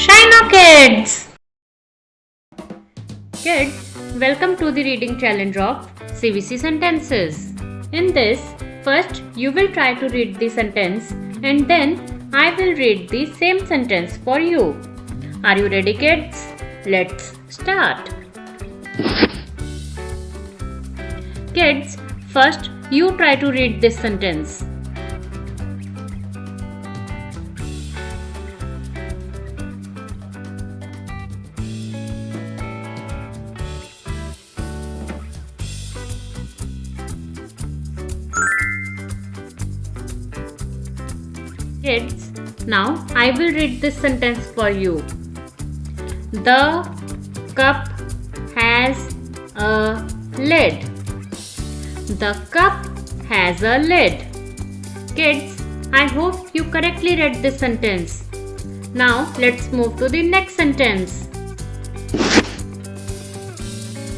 Shino Kids! Kids, welcome to the reading challenge of CVC Sentences. In this, first you will try to read the sentence and then I will read the same sentence for you. Are you ready, kids? Let's start. Kids, first you try to read this sentence. Kids, now I will read this sentence for you. The cup has a lid. The cup has a lid. Kids, I hope you correctly read this sentence. Now let's move to the next sentence.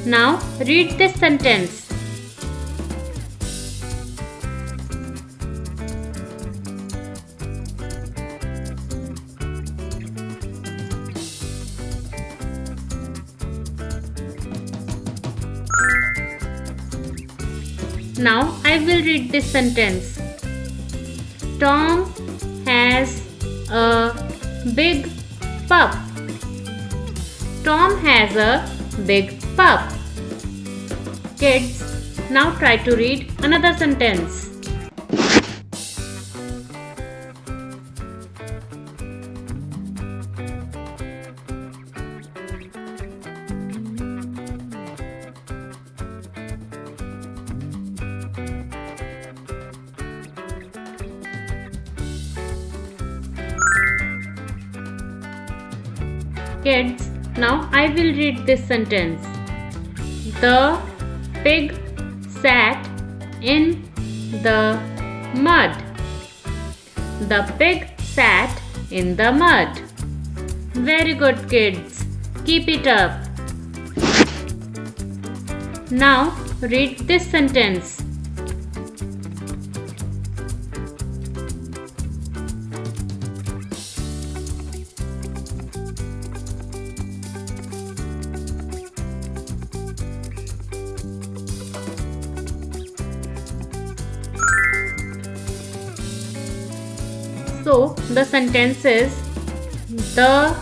Now read this sentence. Now I will read this sentence. Tom has a big pup. Tom has a big pup. Kids, now try to read another sentence. Kids, now I will read this sentence. The pig sat in the mud. The pig sat in the mud. Very good, kids. Keep it up. Now read this sentence. So the sentence is, the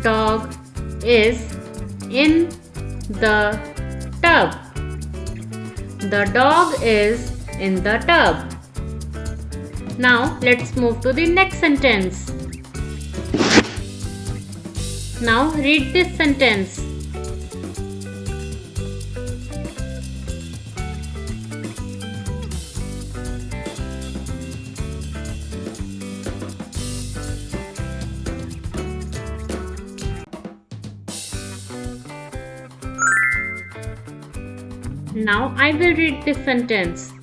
dog is in the tub. The dog is in the tub. Now let's move to the next sentence. Now read this sentence. Now I will read this sentence.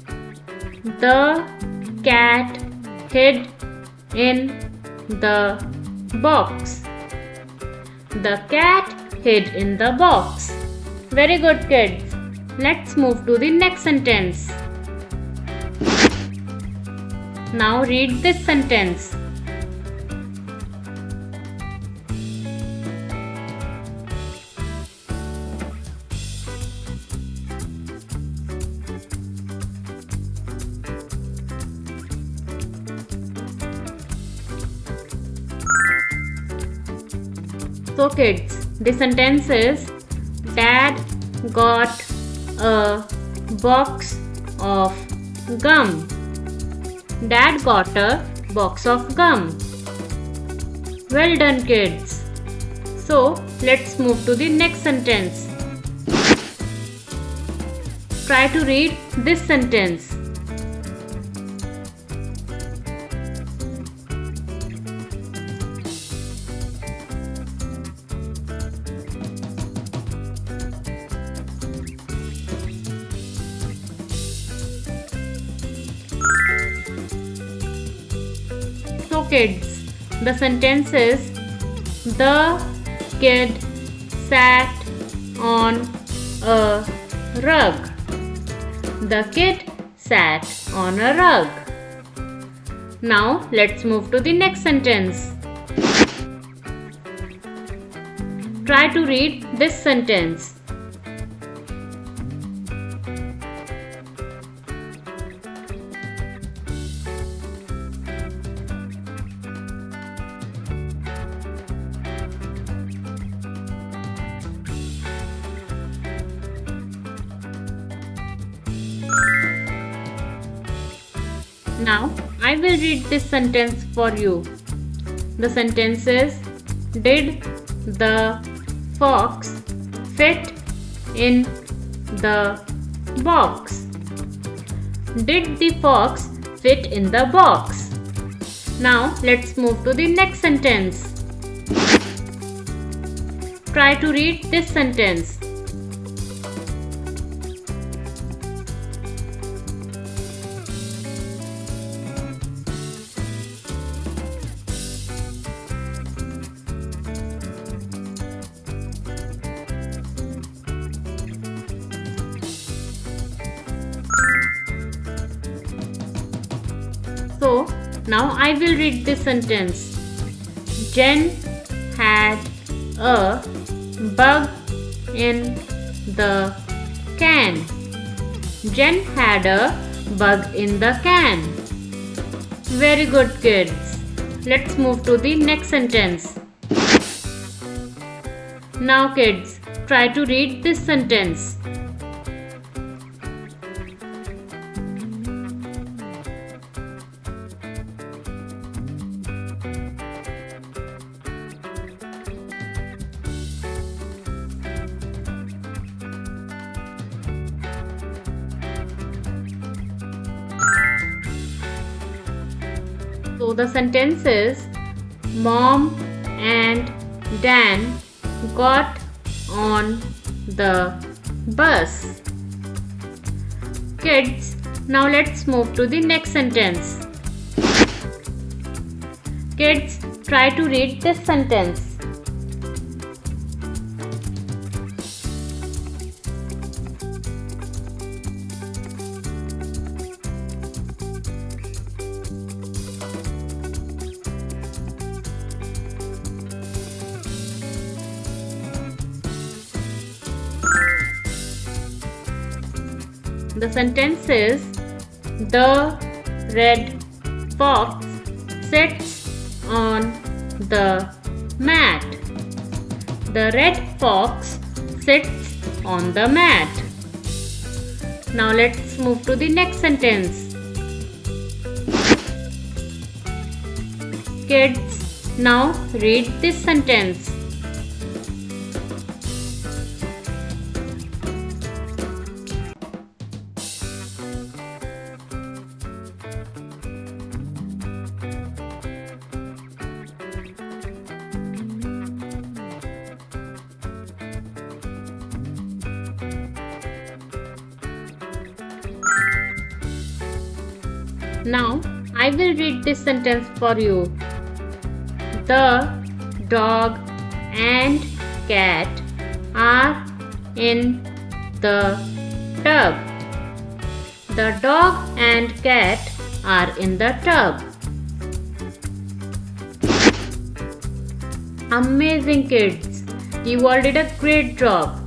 The cat hid in the box. The cat hid in the box. Very good, kids. Let's move to the next sentence. Now read this sentence. So kids, the sentence is, Dad got a box of gum. Dad got a box of gum. Well done, kids. So let's move to the next sentence. Try to read this sentence. So kids, the sentence is, the kid sat on a rug. The kid sat on a rug. Now let's move to the next sentence. try to read this sentence. Now, I will read this sentence for you. The sentence is, did the fox fit in the box? Did the fox fit in the box? Now, let's move to the next sentence. Try to read this sentence. So, now I will read this sentence. Jen had a bug in the can. Jen had a bug in the can. Very good, kids. Let's move to the next sentence. Now, kids, try to read this sentence. So the sentence is, Mom and Dan got on the bus. Kids, now let's move to the next sentence. Kids, try to read this sentence. The sentence is, the red fox sits on the mat. The red fox sits on the mat. Now let's move to the next sentence. Kids, now read this sentence. Now, I will read this sentence for you. The dog and cat are in the tub. The dog and cat are in the tub. Amazing, kids! You all did a great job.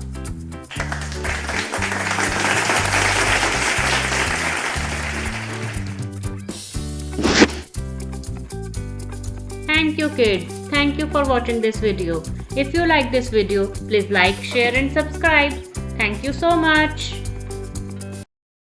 Thank you, kids. Thank you for watching this video. If you like this video, please like, share and subscribe. Thank you so much.